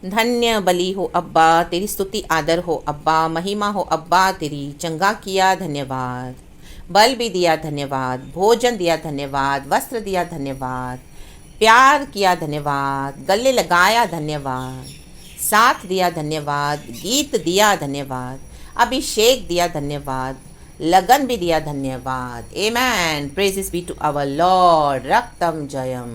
धन्य बली हो अब्बा, तेरी स्तुति आदर हो अब्बा, महिमा हो अब्बा तेरी। चंगा किया धन्यवाद, बल भी दिया धन्यवाद, भोजन दिया धन्यवाद, वस्त्र दिया धन्यवाद, प्यार किया धन्यवाद, गले लगाया धन्यवाद, साथ दिया धन्यवाद, गीत दिया धन्यवाद, अभिषेक दिया धन्यवाद, लगन भी दिया धन्यवाद। Amen, praises be to our lord. रक्तम जयम,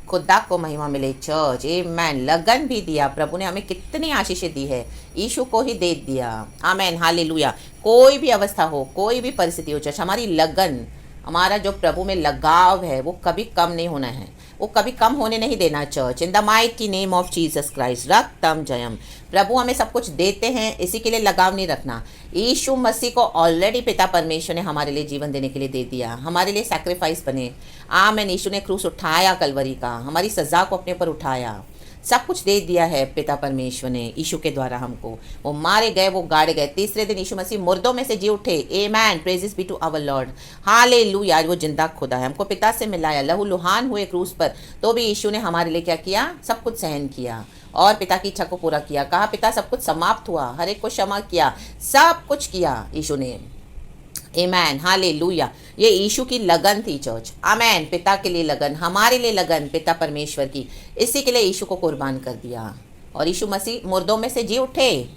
खुदा को महिमा मिले चर्च। आमेन, लगन भी दिया, प्रभु ने हमें कितनी आशीषें दी है, यीशु को ही दे दिया। आमेन, हालेलुया। कोई भी अवस्था हो, कोई भी परिस्थिति हो, चर्च, हमारी लगन, हमारा जो प्रभु में लगाव है वो कभी कम नहीं होना है, वो कभी कम होने नहीं देना church. In the mighty name of Jesus Christ. रक्तम जयम। प्रभु हमें सब कुछ देते हैं, इसी के लिए लगाव नहीं रखना। यीशु मसीह को ऑलरेडी पिता परमेश्वर ने हमारे लिए जीवन देने के लिए दे दिया, हमारे लिए सैक्रिफाइस बने। आमेन, यीशु ने क्रूस उठाया कलवरी का, हमारी सज़ा को अपने ऊपर उठाया, सब कुछ दे दिया है पिता परमेश्वर ने यीशु के द्वारा हमको। वो मारे गए, वो गाड़े गए, तीसरे दिन यीशु मसीह मुर्दों में से जी उठे। Amen, praises be to our lord. Hallelujah. आज वो जिंदा खुदा है, हमको पिता से मिलाया, लहू लुहान हुए क्रूस पर, तो भी यीशु ने हमारे लिए क्या किया? सब कुछ सहन किया और पिता की इच्छा को पूरा किया। कहा पिता सब कुछ समाप्त हुआ, हर एक को क्षमा किया, सब कुछ किया यीशु ने। आमेन, हालेलुया। ये यीशु की लगन थी चर्च। आमेन, पिता के लिए लगन, हमारे लिए लगन पिता परमेश्वर की, इसी के लिए यीशु को कुर्बान कर दिया और यीशु मसीह मुर्दों में से जी उठे।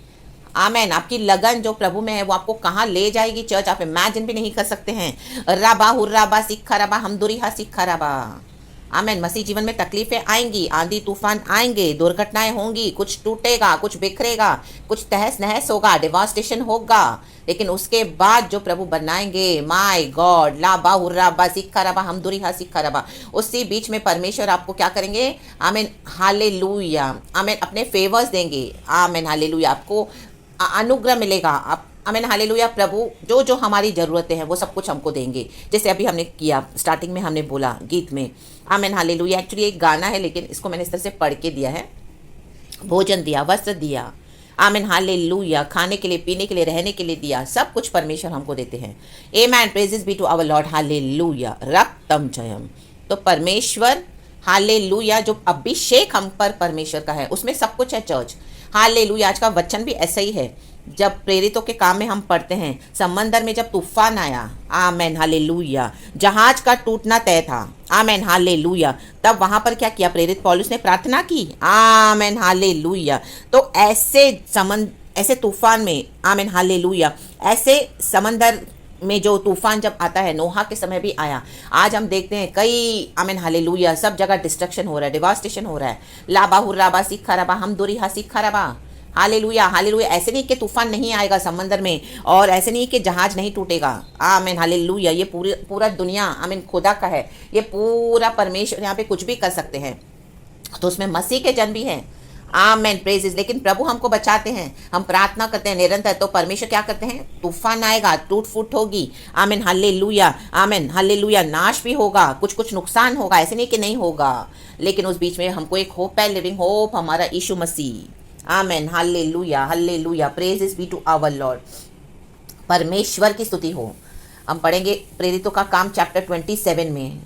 आमेन, आपकी लगन जो प्रभु में है वो आपको कहाँ ले जाएगी चर्च, आप इमेजिन भी नहीं कर सकते हैं। राबा हुर्राबा सिक्खा रबा हमदुरिहा सिक्खा रबा। आमेन, मसीह जीवन में तकलीफें आएंगी, आंधी तूफान आएंगे, दुर्घटनाएं होंगी, कुछ टूटेगा, कुछ बिखरेगा, कुछ तहस नहस होगा, डिवास्टेशन होगा, लेकिन उसके बाद जो प्रभु बनाएंगे, माय गॉड, लाबा हुर्राबा सिक्खा रबा हमदुरिहा सिक्खा रबा, उसी बीच में परमेश्वर आपको क्या करेंगे? आमेन, हालेलुया। आमेन, अपने फेवर्स देंगे। आमेन, हालेलुया। आपको अनुग्रह मिलेगा। आप आमेन, हालेलुया। प्रभु जो जो हमारी ज़रूरतें हैं वो सब कुछ हमको देंगे, जैसे अभी हमने किया, स्टार्टिंग में हमने बोला गीत में। आमेन, हालेलुया। एक्चुअली एक गाना है, लेकिन इसको मैंने इस तरह से पढ़ के दिया है। भोजन दिया, वस्त्र दिया, आमेन, हालेलुया। खाने के लिए, पीने के लिए, रहने के लिए दिया, सब कुछ परमेश्वर हमको देते हैं। Amen, praises be to our lord. Hallelujah. रक्तम जयम। तो परमेश्वर, हालेलुया, जो अभिषेक हम पर परमेश्वर का है उसमें सब कुछ है चर्च। हालेलुया। आज का वचन भी ऐसा ही है। जब प्रेरितों के काम में हम पढ़ते हैं, समंदर में जब तूफान आया, आमेन, हालेलुया, जहाज का टूटना तय था, आमेन, हालेलुया, तब वहां पर क्या किया? प्रेरित पौलुस ने प्रार्थना की। आमेन, हालेलुया। तो ऐसे तूफान में, आमेन, हालेलुया, ऐसे समंदर में जो तूफान जब आता है, नोहा के समय भी आया। आज हम देखते हैं कई, आमेन, हालेलुया, सब जगह डिस्ट्रक्शन हो रहा है, डिवास्टेशन हो रहा है। लाबा हुर्राबा सिक्खा रबा हमदुरिहा सिक्खा रबा। Hallelujah, hallelujah. ऐसे नहीं कि तूफान नहीं आएगा समंदर में, और ऐसे नहीं कि जहाज नहीं टूटेगा। आमेन, हालेलुया। ये पूरा दुनिया, आमीन, खुदा का है। ये पूरा परमेश्वर यहाँ पे कुछ भी कर सकते हैं, तो उसमें मसीह के जन भी हैं। Amen, praises. लेकिन प्रभु हमको बचाते हैं, हम प्रार्थना करते हैं निरंतर, तो परमेश्वर क्या करते हैं? तूफान आएगा, टूट फूट होगी, आमेन, हालेलुया, आमेन, हालेलुया, नाश भी होगा, कुछ कुछ नुकसान होगा, ऐसे नहीं कि नहीं होगा, लेकिन उस बीच में हमको एक होप है, लिविंग होप, हमारा यीशु मसीह। Amen, hallelujah, hallelujah, praises be to our lord. परमेश्वर की स्तुति हो। हम पढ़ेंगे प्रेरितों का काम चैप्टर 27 में।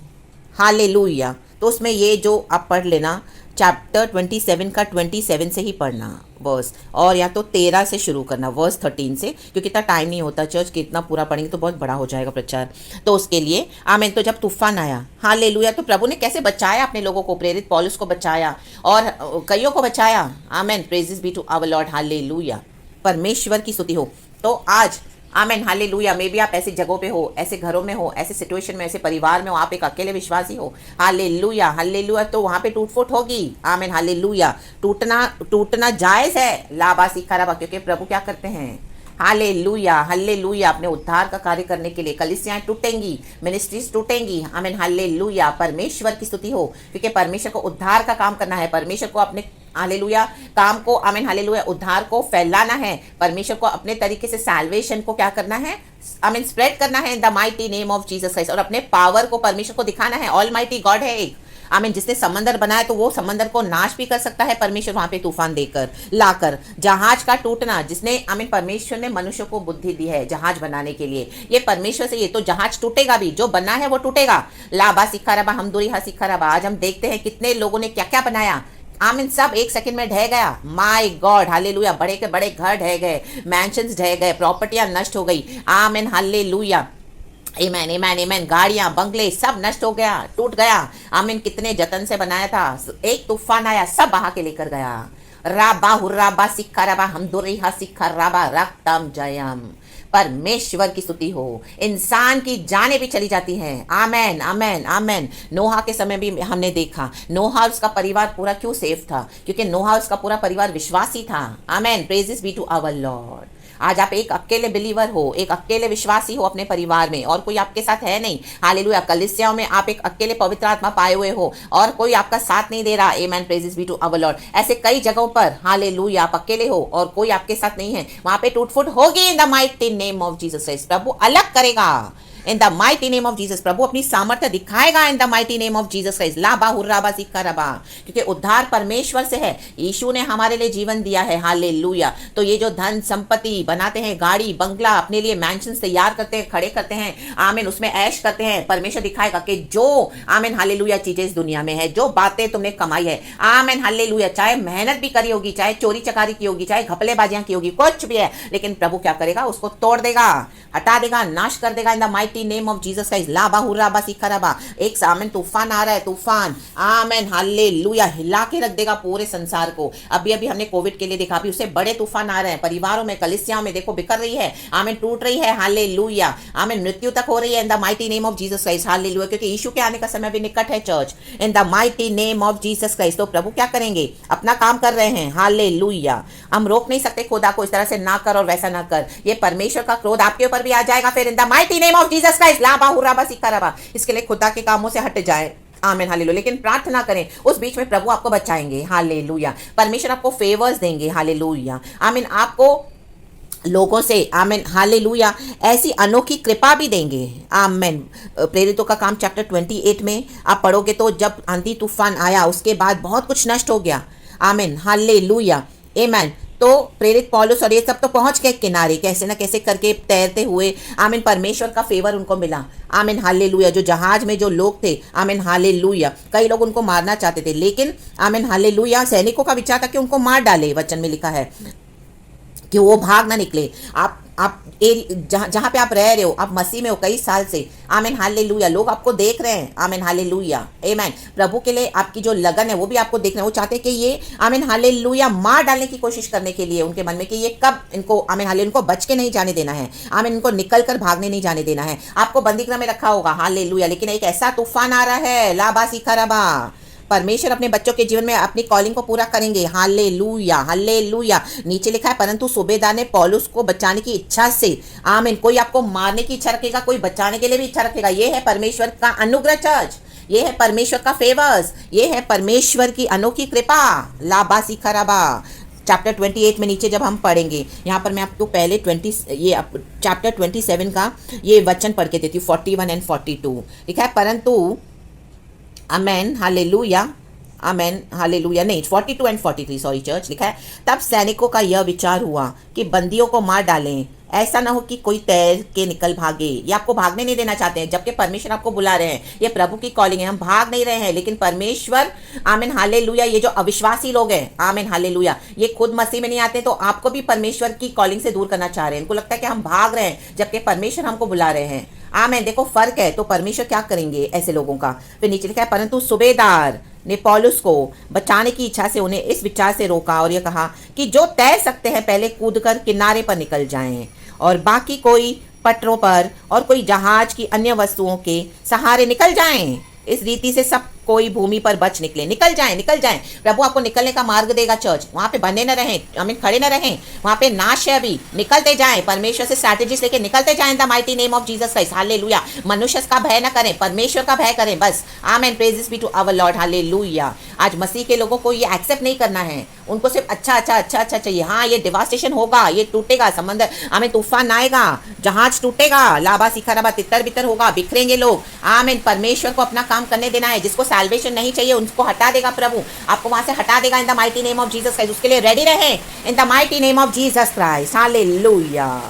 हालेलुया। तो उसमें ये जो आप पढ़ लेना, चैप्टर 27 का 27 से ही पढ़ना वर्स, और या तो 13 से शुरू करना, वर्स 13 से, क्योंकि इतना टाइम नहीं होता चर्च कि इतना पूरा पढ़ेंगे तो बहुत बड़ा हो जाएगा प्रचार। तो उसके लिए आमेन। तो जब तूफान आया, हालेलुया, तो प्रभु ने कैसे बचाया अपने लोगों को? प्रेरित पौलुस को बचाया और कईयों को बचाया। Amen, praises be to our lord. Hallelujah, परमेश्वर की स्तुति हो। तो आज, आमेन, हालेलुया, मे बी आप ऐसी जगहों पे हो, ऐसे घरों में हो, ऐसे सिचुएशन में, ऐसे परिवार में हो, आप एक अकेले विश्वासी हो। Hallelujah, hallelujah. तो वहाँ पे टूट फूट होगी। आमेन, हालेलुया। टूटना जायज़ है, लाबा सिक्खा रबा, क्योंकि प्रभु क्या करते हैं? हालेलुया, हालेलुया, अपने उद्धार का कार्य करने के लिए कलीसियाँ टूटेंगी, मिनिस्ट्रीज टूटेंगी। आमीन, हालेलुया, परमेश्वर की स्तुति हो, क्योंकि परमेश्वर को उद्धार का काम करना है, परमेश्वर को अपने हालेलुया काम को, आमीन, हालेलुया, उद्धार को फैलाना है, परमेश्वर को अपने तरीके से सैल्वेशन को क्या करना है? आमीन, स्प्रेड करना है इन the mighty name of Jesus Christ, और अपने पावर को परमेश्वर को दिखाना है। ऑल माइटी गॉड है एक, आमीन, जिसने समंदर बनाया तो वो समंदर को नाश भी कर सकता है परमेश्वर, वहां पे तूफान देकर लाकर। जहाज का टूटना, जिसने, आमीन, परमेश्वर ने मनुष्य को बुद्धि दी है जहाज बनाने के लिए, ये परमेश्वर से, ये तो जहाज टूटेगा भी, जो बना है वो टूटेगा। लाबा सिक्खा रबा हमदुरिहा सिक्खा रबा। आज हम देखते हैं कितने लोगों ने क्या क्या बनाया, आमीन, सब एक सेकंड में ढह गया। My God, hallelujah. बड़े के बड़े घर ढह गए, मैंशंस ढह गए, प्रॉपर्टियां नष्ट हो गई। आमीन, हालेलुया। आमीन, आमीन, आमीन। गाड़ियां, बंगले सब नष्ट हो गया, टूट गया। आमीन, कितने जतन से बनाया था, एक तूफान आया, सब बहा के लेकर गया। राबा हुर्राबा सिक्खा राबा हम दुरिहा सिक्खा राबा रक्तम जयम। परमेश्वर की स्तुति हो। इंसान की जानें भी चली जाती हैं। आमेन, आमेन, आमेन। नोहा के समय भी हमने देखा, नोहा और उसका परिवार पूरा क्यों सेफ था, क्योंकि नोहा और उसका पूरा परिवार विश्वासी था। Amen, praises be to our lord. आज आप एक अकेले बिलीवर हो, एक अकेले विश्वासी हो अपने परिवार में, और कोई आपके साथ है नहीं। हालेलुया। कलीसियाओं में आप एक अकेले पवित्र आत्मा पाए हुए हो और कोई आपका साथ नहीं दे रहा। Amen, praises be to our lord. ऐसे कई जगहों पर हालेलुया आप अकेले हो और कोई आपके साथ नहीं है, वहां पे टूट-फूट होगी in the mighty name of Jesus Christ. प्रभु अलग करेगा in the mighty name of Jesus. प्रभु अपनी सामर्थ्य दिखाएगा in the mighty name of Jesus Christ. लाबा हुर्राबा सिक्का रबा, क्योंकि उद्धार परमेश्वर से है। यीशु ने हमारे लिए जीवन दिया है। हालेलुया। तो ये जो धन संपत्ति बनाते हैं, गाड़ी बंगला, अपने लिए मैंशंस तैयार करते हैं, खड़े करते हैं, आमीन, उसमें ऐश करते हैं, परमेश्वर दिखाएगा कि जो आमीन हालेलुया चीजें इस दुनिया में है, जो बातें तुमने कमाई है, आमीन हालेलुया, चाहे मेहनत भी करी होगी, चाहे चोरी चकारी की होगी, चाहे घपलेबाजियां की होगी, कुछ भी है, लेकिन प्रभु क्या करेगा, उसको तोड़ देगा, हटा देगा, नाश कर देगा in the mighty name of Jesus Christ. लाबा हुर्राबा सिक्का रबा। एक आमीन तूफान आ रहा है, तूफान, आमीन हालेलुया, हिला के रख देगा पूरे संसार को। अभी अभी हमने कोविड के लिए देखा, अभी उससे बड़े तूफान आ रहे हैं। परिवारों में, कलीसियाओं में देखो बिखर रही है, आमीन, टूट रही है। हालेलुया, आमीन, मृत्यु तक हो रही है इन the mighty name of Jesus Christ. Hallelujah, क्योंकि यीशु के आने का समय भी निकट है church, in the mighty name of Jesus Christ. तो प्रभु क्या करेंगे, अपना काम कर रहे हैं। हालेलुया। हम रोक नहीं सकते खुदा को, इस तरह से ना कर और वैसा ना कर। ये परमेश्वर का क्रोध आपके ऊपर भी आ जाएगा फिर इन the mighty name of Jesus Christ. लाबा हुर्राबा सिक्का रबा। इसके लिए खुदा के कामों से हट जाए। आमीन हालेलुया। लेकिन प्रार्थना करें, उस बीच में प्रभु आपको बचाएंगे। हालेलुया। परमेश्वर आपको फेवर्स देंगे। हालेलुया। आमीन, आपको लोगों से, आमीन हालेलुया, ऐसी अनोखी कृपा भी देंगे। आमीन। प्रेरितों का काम चैप्टर 28 में आप पढ़ोगे तो जब आंधी तूफान आया उसके बाद बहुत कुछ नष्ट हो गया। आमीन हालेलुया, आमीन। तो प्रेरित पौलुस और ये सब तो पहुंच गए किनारे, कैसे ना कैसे करके तैरते हुए। आमीन, परमेश्वर का फेवर उनको मिला। आमीन हालेलुया। जो जहाज में जो लोग थे, आमीन हालेलुया, कई लोग उनको मारना चाहते थे, लेकिन आमीन हालेलुया, सैनिकों का विचार था कि उनको मार डाले। वचन में लिखा है कि वो भाग ना निकले। आप जहाँ पे आप रह रहे हो, आप मसीह में हो कई साल से। आमीन हालेलुया। लोग आपको देख रहे हैं। आमीन हालेलुया, आमीन। प्रभु के लिए आपकी जो लगन है वो भी आपको देख रहे हैं। वो चाहते हैं कि ये आमीन हालेलुया मार डालने की कोशिश करने के लिए उनके मन में कि ये कब इनको, आमीन हालेलुया, इनको बच के नहीं जाने देना है। आमीन, इनको निकल कर भागने नहीं जाने देना है। आपको बंदीगृह में रखा होगा। हालेलुया। लेकिन एक ऐसा तूफान आ रहा है, लाबा सिखा रबा। परमेश्वर अपने बच्चों के जीवन में अपनी कॉलिंग को पूरा करेंगे। Hallelujah, hallelujah. नीचे लिखा है, परंतु सूबेदार ने पौलुस को बचाने की इच्छा से, आमीन, कोई आपको मारने की इच्छा रखेगा, कोई बचाने के लिए भी इच्छा रखेगा। ये है परमेश्वर का अनुग्रह चर्च, ये है परमेश्वर का फेवर्स, ये है परमेश्वर की अनोखी कृपा। लाबा सिखा रबा। चैप्टर 28 में नीचे जब हम पढ़ेंगे, यहाँ पर मैं आपको पहले चैप्टर 27 का ये वचन पढ़ के देती हूँ, 41 एंड 42 लिखा है, परंतु आमेन हालेलुया, आमेन हालेलुया, नहीं 42 एंड 43, सॉरी चर्च, लिखा है, तब सैनिकों का यह विचार हुआ कि बंदियों को मार डालें, ऐसा ना हो कि कोई तैर के निकल भागे। ये आपको भागने नहीं देना चाहते हैं, जबकि परमेश्वर आपको बुला रहे हैं। ये प्रभु की कॉलिंग है, हम भाग नहीं रहे हैं, लेकिन परमेश्वर, आमीन हालेलुया, ये जो अविश्वासी लोग हैं, आमीन हालेलुया, ये खुद मसीह में नहीं आते तो आपको भी परमेश्वर की कॉलिंग से दूर करना चाह रहे हैं। इनको लगता है कि हम भाग रहे हैं, जबकि परमेश्वर हमको बुला रहे हैं। आमीन। देखो फर्क है। तो परमेश्वर क्या करेंगे ऐसे लोगों का। फिर नीचे लिखा है, परंतु सूबेदार ने पौलुस को बचाने की इच्छा से उन्हें इस विचार से रोका और यह कहा कि जो तैर सकते हैं पहले कूदकर किनारे पर निकल जाएं, और बाकी कोई पटरों पर और कोई जहाज की अन्य वस्तुओं के सहारे निकल जाएं। इस रीति से सब कोई भूमि पर बच निकले। निकल जाएं, निकल जाएं। प्रभु आपको निकलने का मार्ग देगा चर्च। वहां पे बने न रहें, आमीन, खड़े न रहें, वहां पे नाश है अभी। निकलते जाएं, परमेश्वर से स्ट्रैटेजीज लेके निकलते जाएं the mighty name of Jesus Christ. Hallelujah. मनुष्य का भय न करें, परमेश्वर का भय करें बस। आमीन, praises be to our lord. Hallelujah. आज मसीह के लोगों को ये एक्सेप्ट नहीं करना है, उनको सिर्फ अच्छा अच्छा अच्छा अच्छा चाहिए। हाँ, ये डिवास्टेशन होगा, ये टूटेगा समंदर, आमीन, तूफान आएगा, जहाज टूटेगा, लाबा सिखा रबा, तितर बितर होगा, बिखरेंगे लोग। आमीन। परमेश्वर को अपना काम करने देना है। जिसको सैल्वेशन नहीं चाहिए उनको हटा देगा प्रभु, आपको वहां से हटा देगा in the mighty name of Jesus Christ. उसके लिए रेडी रहें in the mighty name of Jesus Christ. Hallelujah.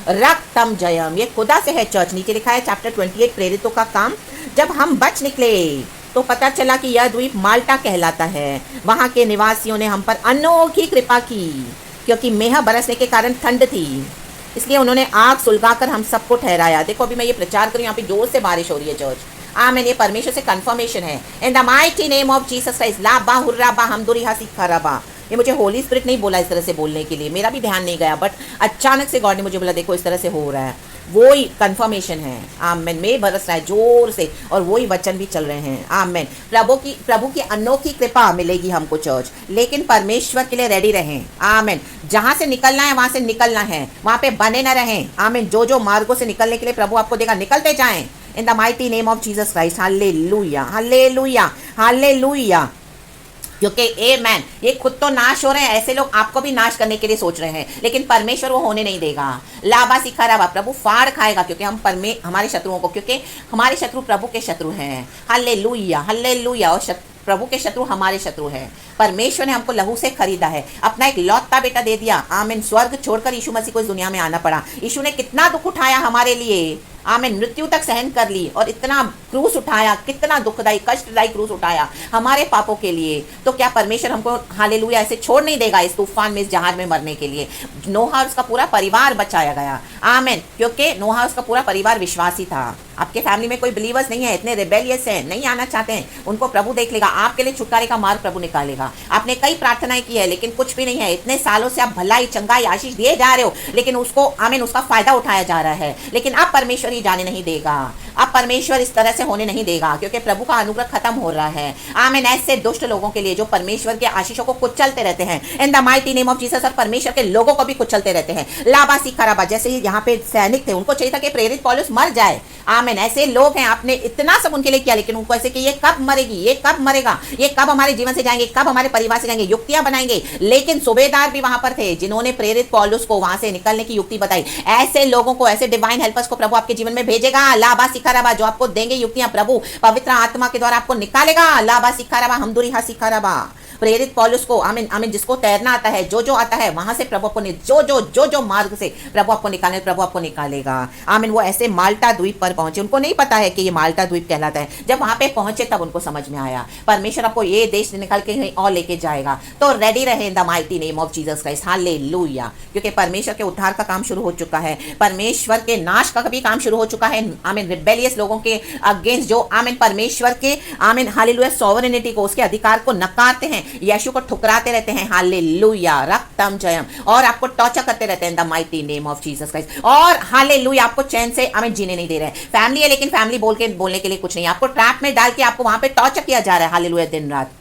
रक्तम जयम, ये खुदा से है चर्च। नीचे लिखा है चैप्टर 28 प्रेरितों का काम, जब हम बच निकले तो पता चला कि यह द्वीप माल्टा कहलाता है। वहाँ के निवासियों ने हम पर अनोखी कृपा की, क्योंकि मेह बरसने के कारण ठंड थी, इसलिए उन्होंने आग सुलगाकर हम सबको ठहराया। देखो अभी मैं ये प्रचार करूँ, यहाँ पे जोर से बारिश हो रही है चर्च। आमीन, ये परमेश्वर से कंफर्मेशन है। इन the mighty name of Jesus Christ, लाबा हुर्राबा हमदुरी हसी खराबा। ये मुझे होली स्पिरिट नहीं बोला इस तरह से बोलने के लिए, मेरा भी ध्यान नहीं गया, बट अचानक से गॉड ने मुझे बोला देखो इस तरह से हो रहा है। वो ही कंफर्मेशन है। आमीन, में बरस रहा है जोर से और वो ही वचन भी चल रहे हैं। आमीन, प्रभु की अनोखी कृपा मिलेगी हमको चर्च, लेकिन परमेश्वर के लिए रेडी रहें। आमीन, जहाँ से निकलना है वहाँ से निकलना है, वहाँ पे बने न रहें। आमीन, जो जो मार्गों से निकलने के लिए प्रभु आपको देगा, निकलते जाएं इन the mighty name of Jesus Christ. Hallelujah, hallelujah, hallelujah. क्योंकि आमेन, ये खुद तो नाश हो रहे हैं, ऐसे लोग आपको भी नाश करने के लिए सोच रहे हैं, लेकिन परमेश्वर वो होने नहीं देगा। लाबा सिखाराबा, प्रभु फाड़ खाएगा, क्योंकि हम हमारे शत्रुओं को, क्योंकि हमारे शत्रु प्रभु के शत्रु हैं। Hallelujah, hallelujah. और प्रभु के शत्रु हमारे शत्रु हैं। परमेश्वर ने हमको लहू से खरीदा है, अपना एक लौता बेटा दे दिया। आमीन, स्वर्ग छोड़कर यीशु मसीह को इस दुनिया में आना पड़ा। यीशु ने कितना दुख उठाया हमारे लिए। आमीन, मृत्यु तक सहन कर ली और इतना क्रूस उठाया, कितना दुखदाई कष्टदायी क्रूस उठाया हमारे पापों के लिए। तो क्या परमेश्वर हमको हालेलुया ऐसे छोड़ नहीं देगा इस तूफान में, इस जहाज में मरने के लिए? नोहा और उसका पूरा परिवार बचाया गया। आमीन, क्योंकि नोहा और उसका पूरा परिवार विश्वासी था। आपके फैमिली में कोई बिलीवर्स नहीं है, इतने रिबेलियस हैं, नहीं आना चाहते हैं, उनको प्रभु देख लेगा। आपके लिए छुटकारे का मार्ग प्रभु निकालेगा। आपने कई प्रार्थनाएं की है, लेकिन कुछ भी नहीं है। इतने सालों से आप भलाई चंगाई आशीष दिए जा रहे हो, लेकिन उसको आमीन उसका फायदा उठाया जा रहा है। लेकिन अब परमेश्वर ही जाने नहीं देगा, अब परमेश्वर इस तरह से होने नहीं देगा, क्योंकि प्रभु का अनुग्रह खत्म हो रहा है। आमीन, ऐसे दुष्ट लोगों के लिए जो परमेश्वर के आशीषों को कुचलते रहते हैं इन the mighty name of Jesus, और परमेश्वर के लोगों को भी कुचलते रहते हैं। लाबा सिखाराबा, जैसे ही यहाँ पे सैनिक थे, उनको चाहिए था कि प्रेरित पौलुस मर जाए। आमीन, ऐसे लोग हैं, आपने इतना सब उनके लिए किया, लेकिन उनको ऐसे कि ये कब मरेगी, ये कब मरेगा, ये कब हमारे जीवन से जाएंगे, कब हमारे परिवार से जाएंगे, युक्तियां बनाएंगे। लेकिन सूबेदार भी वहां पर थे जिन्होंने प्रेरित पौलुस को वहां से निकलने की युक्ति बताई। ऐसे लोगों को, ऐसे डिवाइन हेल्पर्स को प्रभु आपके जीवन में भेजेगा। लाबा सिखाराबा, जो आपको देंगे युक्तियां, प्रभु पवित्र आत्मा के द्वारा आपको निकालेगा। लाबा सिखाराबा हमदुरी हा सिखाराबा। प्रेरित पौलुस को, आमीन आमीन, जिसको तैरना आता है, जो जो आता है वहां से प्रभु आपको जो मार्ग से प्रभु आपको निकाले, प्रभु आपको निकालेगा। आमीन, वो ऐसे माल्टा द्वीप पर पहुंचे, उनको नहीं पता है कि ये माल्टा द्वीप कहलाता है। जब वहां पे पहुंचे तब उनको समझ में आया परमेश्वर आपको ये देश निकाल के कहीं और लेके जाएगा। तो रेडी रहे इन the mighty name of Jesus Christ. Hallelujah, क्योंकि परमेश्वर के उद्धार का काम शुरू हो चुका है, परमेश्वर के नाश का भी काम शुरू हो चुका है। आमीन, रिबेलियस लोगों के अगेंस्ट जो आमीन परमेश्वर के आमीन हालेलुया सॉवरेनिटी को, उसके अधिकार को नकारते हैं, यीशु को ठुकराते रहते हैं। हालेलुया, रक्तम जयम, और आपको टॉर्चर करते रहते हैं इन the mighty name of Jesus Christ. और हालेलुया, आपको चैन से आमीन जीने नहीं दे रहे हैं। फैमिली है, लेकिन फैमिली बोलने के लिए कुछ नहीं, आपको ट्रैप में डाल के आपको वहां पे टॉर्चर किया जा रहा है। हालेलुया, दिन रात।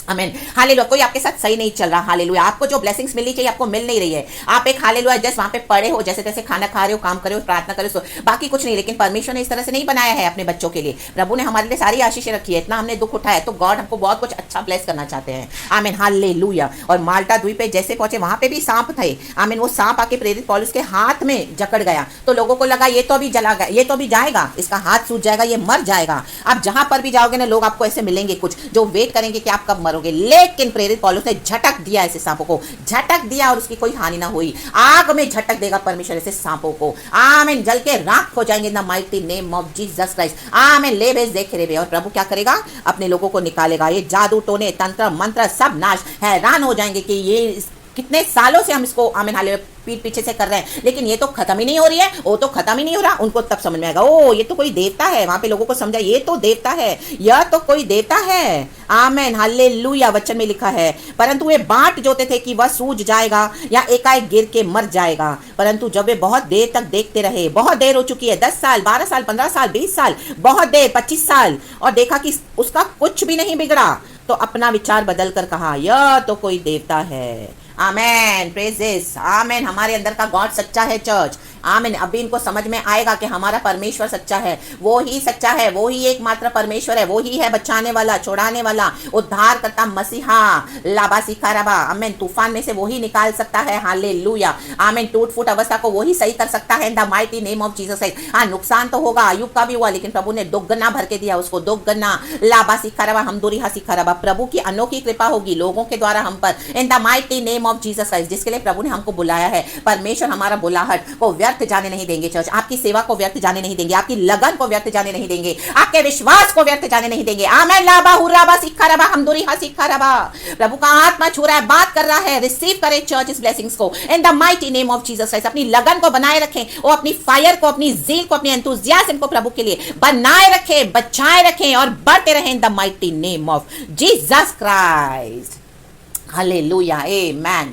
आमीन, हालेलुया, कोई आपके साथ सही नहीं चल रहा। हालेलुया, आपको जो ब्लेसिंग्स मिलनी चाहिए आपको मिल नहीं रही है। आप एक हालेलुया जस्ट वहां पे पड़े हो, जैसे तैसे खाना खा रहे हो, काम कर रहे हो, प्रार्थना कर रहे हो, बाकी कुछ नहीं। लेकिन परमेश्वर ने इस तरह से नहीं बनाया है अपने बच्चों के लिए। प्रभु ने हमारे लिए सारी आशीषें रखी है, इतना हमने दुख उठाया, तो गॉड हमको बहुत कुछ अच्छा ब्लेस करना चाहते हैं। आमीन, हालेलुया। और माल्टा द्वीप पे जैसे पहुंचे, वहां पे भी सांप थे। आमीन, वो सांप आके प्रेरित पौलुस के हाथ में जकड़ गया, तो लोगों को लगा ये तो अभी जला गया, ये तो अभी जाएगा, इसका हाथ सूज जाएगा, ये मर जाएगा। आप जहां पर भी जाओगे ना, लोग आपको ऐसे मिलेंगे कुछ जो वेट करेंगे कि आप कब मरोगे। लेकिन प्रेरित पौलुस ने झटक दिया, ऐसे सांपों को झटक दिया और उसकी कोई हानि ना हुई। आग में झटक देगा परमेश्वर ऐसे सांपों को। आमीन, जल के राख हो जाएंगे इन the mighty name of Jesus Christ. आमीन, ले भेज देख रे। और प्रभु क्या करेगा? अपने लोगों को निकालेगा। ये जादू टोने तंत्र मंत्र सब नाश। हैरान हो जाएंगे कि ये कितने सालों से हम इसको आमीन हालेलुया पीठ पीछे से कर रहे हैं, लेकिन ये तो खत्म ही नहीं हो रही है, वो तो खत्म ही नहीं हो रहा। उनको तब समझ में आएगा, ओ ये तो कोई देवता है। वहां पे लोगों को समझा ये तो देवता है, यह तो कोई देवता है। आमीन, हालेलुया। वचन में लिखा है, परंतु वे बांट जोते थे कि वह सूझ जाएगा या एकाएक गिर के मर जाएगा। परंतु जब वे बहुत देर तक देखते रहे, बहुत देर हो चुकी है, 10 साल 12 साल 15 साल 20 साल, बहुत देर 25 साल, और देखा कि उसका कुछ भी नहीं बिगड़ा, तो अपना विचार बदल कर कहा यह तो कोई देवता है। आमेन, प्रेजेस। आमेन, हमारे अंदर का गॉड सच्चा है चर्च। आमीन, अभी इनको समझ में आएगा कि हमारा परमेश्वर सच्चा है, वो ही सच्चा है, वो ही एकमात्र परमेश्वर है, वो ही है बचाने वाला, छुड़ाने वाला, उद्धार करता मसीहा। लाबा सिखाराबा। आमीन, तूफान में से वो ही निकाल सकता है। हालेलुया। आमीन, टूट फूट अवस्था को वो ही सही कर सकता है इन the mighty name of Jesus. हाँ, नुकसान तो होगा, अय्यूब का भी हुआ, लेकिन प्रभु ने दुगना भर के दिया उसको, दुगना। लाबा सिखाराबा हमदुरी हा सिखाराबा। प्रभु की अनोखी कृपा होगी लोगों के द्वारा हम पर इन the mighty name of Jesus, जिसके लिए प्रभु ने हमको बुलाया है। परमेश्वर हमारा बुलाहट को व्यर्थ व्यर्थ जाने नहीं देंगे चर्च, आपकी सेवा को व्यर्थ जाने नहीं देंगे, आपकी लगन को व्यर्थ जाने नहीं देंगे, आपके विश्वास को व्यर्थ जाने नहीं देंगे। आमेन। लाबा हुराबा सिक्खा रबा हमदुरी हा सिक्खा रबा। प्रभु का आत्मा छू रहा है, बात कर रहा है। रिसीव करें चर्च इस ब्लेसिंग्स को इन the mighty name of Jesus Christ. अपनी लगन को बनाए रखें, वो अपनी फायर को, अपनी ज़ील को, अपनी एंथुसियाज्म को प्रभु के लिए बनाए रखें, बचाए रखें और बढ़ते रहें in the mighty name of Jesus Christ. Hallelujah, amen.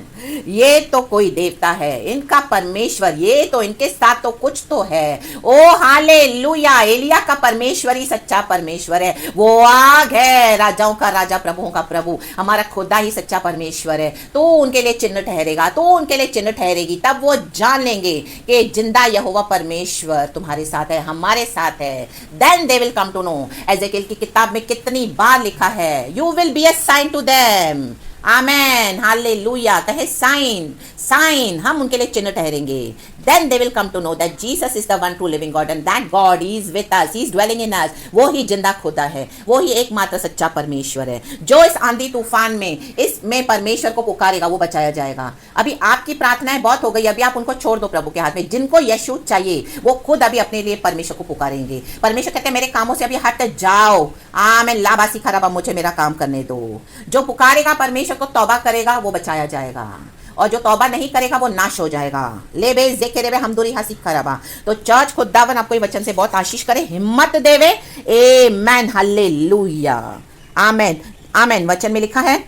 ये तो कोई देवता है, इनका परमेश्वर, ये तो इनके साथ तो कुछ तो है। ओ हालेलुया, एलिया का परमेश्वर ही सच्चा परमेश्वर है। वो आग है, राजाओं का राजा, प्रभुओं का प्रभु, हमारा खुदा ही सच्चा परमेश्वर है। तो उनके लिए चिन्ह ठहरेगा, तो उनके लिए चिन्ह ठहरेगी। तब वो जान लेंगे कि जिंदा यहोवा परमेश्वर तुम्हारे साथ है, हमारे साथ है। Then they will come to know. Ezekiel की किताब में कितनी बार लिखा है, you will be a sign to them. Amen, hallelujah. कहे साइन, साइन, हम उनके लिए चिन्ह ठहरेंगे। Then they will come to know that Jesus is the one true living God and that God is with us. He is dwelling in us. वो ही जिंदा खुदा है, वो ही एकमात्र सच्चा परमेश्वर है। जो इस आंधी तूफान में, इसमें परमेश्वर को पुकारेगा वो बचाया जाएगा। अभी आपकी प्रार्थनाएं बहुत हो गई, अभी आप उनको छोड़ दो प्रभु के हाथ में। जिनको यीशु चाहिए वो खुद अभी अपने लिए परमेश्वर को पुकारेंगे। परमेश्वर कहते हैं मेरे कामों से अभी हट जाओ। आमीन। लाबासी खराबा, मुझे मेरा काम करने दो। जो पुकारेगा परमेश्वर को, तौबा करेगा, वो बचाया जाएगा। और जो तौबा नहीं करेगा वो नाश हो जाएगा। लेबे जेकेरेबे हमदुरी हा सिक्खा रबा। तो चर्च खुदावन आपको ये वचन से बहुत आशीष करे, हिम्मत देवे। आमेन, हालेलुया, आमेन, आमेन। वचन में लिखा है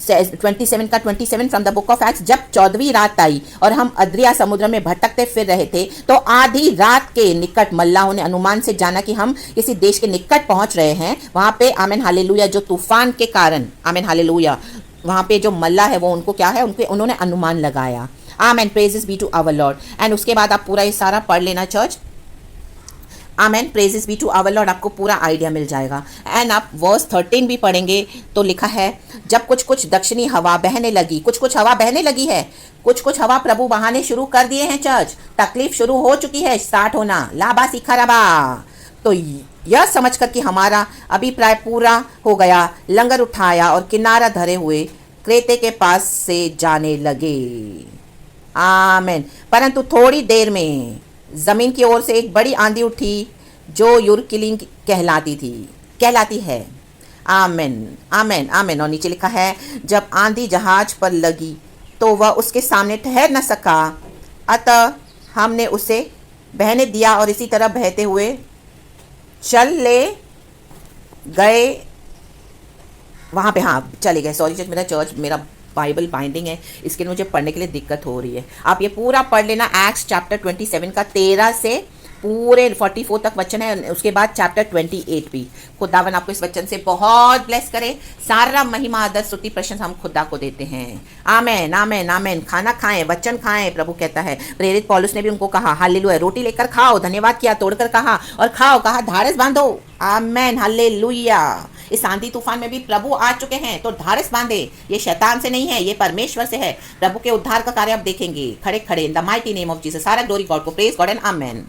27 का 27 from the book of acts. जब 14वीं रात आई और हम अद्रिया समुद्र में भटकते फिर रहे थे, तो आधी रात के निकट मल्लाहों ने अनुमान से जाना कि हम किसी देश के निकट पहुंच रहे हैं। वहां पे आमेन हालेलुया, जो तूफान के कारण, आमेन हालेलुया, वहां पे जो मल्ला है वो उनको क्या है, उन्होंने अनुमान लगाया। Amen, praises be to our lord. And उसके बाद आप पूरा ये सारा पढ़ लेना church. Amen, praises be to our lord, आपको पूरा आइडिया मिल जाएगा। एंड आप वर्स 13 भी पढ़ेंगे तो लिखा है, जब कुछ कुछ दक्षिणी हवा बहने लगी, कुछ कुछ हवा बहने लगी है, कुछ कुछ हवा प्रभु बहाने शुरू कर दिए हैं चर्च। तकलीफ शुरू हो चुकी है, स्टार्ट होना। लाबा सिखा रबा। तो यह समझकर कि हमारा अभिप्राय पूरा हो गया, लंगर उठाया और किनारा धरे हुए क्रेते के पास से जाने लगे। आमेन। परंतु थोड़ी देर में जमीन की ओर से एक बड़ी आंधी उठी जो यूरकिलिन कहलाती है। आमेन, आमेन, आमेन। और नीचे लिखा है, जब आंधी जहाज पर लगी तो वह उसके सामने ठहर न सका, अतः हमने उसे बहने दिया और इसी तरह बहते हुए चल ले गए वहाँ पे। हाँ, चले गए। सॉरी मेरा चर्च, मेरा बाइबल बाइंडिंग है, इसके लिए मुझे पढ़ने के लिए दिक्कत हो रही है। आप ये पूरा पढ़ लेना। एक्ट्स चैप्टर 27 का 13 से पूरे 44 तक वचन है। उसके बाद चैप्टर 28 भी। खुदावन आपको इस वचन से बहुत ब्लेस करे। सारा महिमा, आदर, स्तुति, प्रशंसा हम खुदा को देते हैं। आमेन, आमेन, आमेन। खाना खाएं, वचन खाएं, प्रभु कहता है। प्रेरित पौलुस ने भी उनको कहा, हालेलुया, रोटी लेकर खाओ, धन्यवाद किया, तोड़कर कहा और खाओ, कहा धारस बांधो। आमेन, हालेलुया। इस आंधी तूफान में भी प्रभु आ चुके हैं, तो धारस बांधे। ये शैतान से नहीं है, ये परमेश्वर से है। प्रभु के उद्धार का कार्य आप देखेंगे खड़े खड़े इन the mighty name of Jesus. सारा ग्लोरी गॉड को, प्रेज गॉड एंड आमेन।